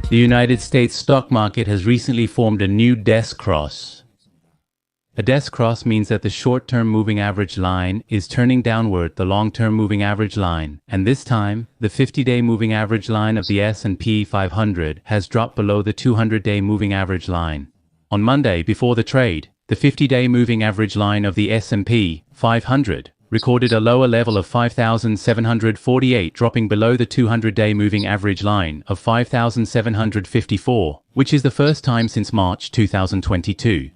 The United States stock market has recently formed a new desk cross. A desk cross means that the short-term moving average line is turning downward the long-term moving average line, and this time, the 50-day moving average line of the S&P 500 has dropped below the 200-day moving average line. On Monday, before the trade, the 50-day moving average line of the S&P 500 recorded a lower level of 5,748, dropping below the 200-day moving average line of 5,754, which is the first time since March 2022.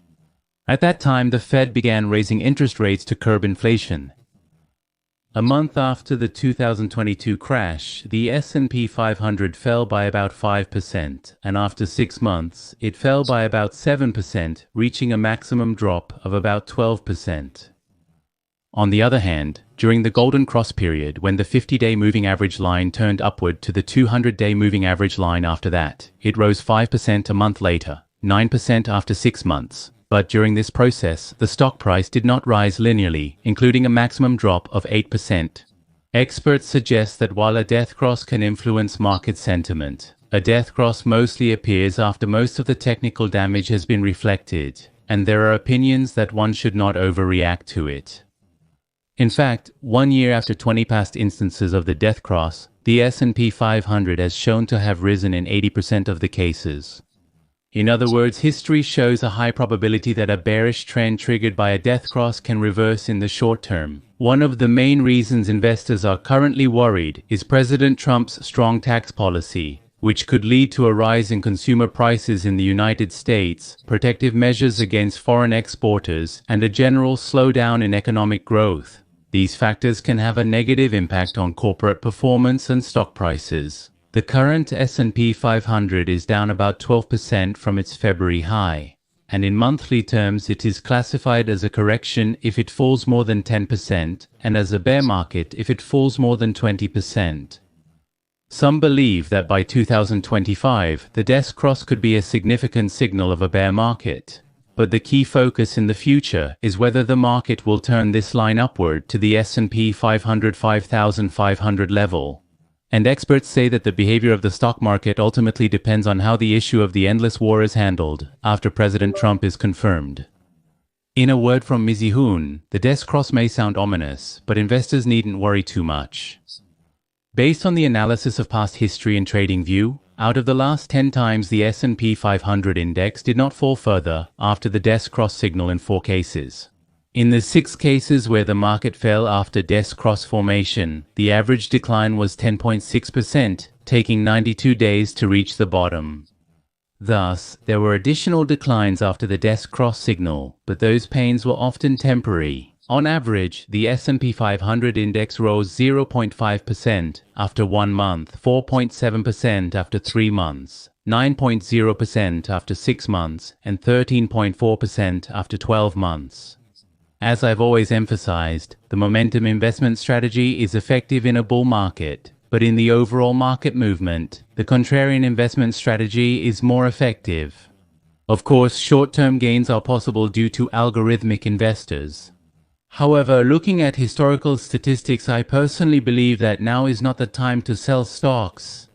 At that time, the Fed began raising interest rates to curb inflation. A month after the 2022 crash, the S&P 500 fell by about 5%, and after 6 months, it fell by about 7%, reaching a maximum drop of about 12%. On the other hand, during the Golden Cross period, when the 50-day moving average line turned upward to the 200-day moving average line after that, it rose 5% a month later, 9% after 6 months. But during this process, the stock price did not rise linearly, including a maximum drop of 8%. Experts suggest that while a death cross can influence market sentiment, a death cross mostly appears after most of the technical damage has been reflected, and there are opinions that one should not overreact to it. In fact, 1 year after 20 past instances of the death cross, the S&P 500 has shown to have risen in 80% of the cases. In other words, history shows a high probability that a bearish trend triggered by a death cross can reverse in the short term. One of the main reasons investors are currently worried is President Trump's strong tax policy, which could lead to a rise in consumer prices in the United States, protective measures against foreign exporters, and a general slowdown in economic growth. These factors can have a negative impact on corporate performance and stock prices. The current S&P 500 is down about 12% from its February high, and in monthly terms it is classified as a correction if it falls more than 10% and as a bear market if it falls more than 20%. Some believe that by 2025 the desk cross could be a significant signal of a bear market, but the key focus in the future is whether the market will turn this line upward to the S&P 500 5,500 level. And experts say that the behavior of the stock market ultimately depends on how the issue of the endless war is handled after President Trump is confirmed. In a word from Mizihoon, the desk cross may sound ominous, but investors needn't worry too much. Based on the analysis of past history and TradingView, out of the last 10 times the S&P 500 index did not fall further after the desk cross signal in 4 cases. In the 6 cases where the market fell after desk cross formation, the average decline was 10.6%, taking 92 days to reach the bottom. Thus, there were additional declines after the desk cross signal, but those pains were often temporary. On average, the S&P 500 index rose 0.5% after 1 month, 4.7% after 3 months, 9.0% after 6 months, and 13.4% after 12 months. As I've always emphasized, the momentum investment strategy is effective in a bull market, but in the overall market movement, the contrarian investment strategy is more effective. Of course, short-term gains are possible due to algorithmic investors. However, looking at historical statistics, I personally believe that now is not the time to sell stocks.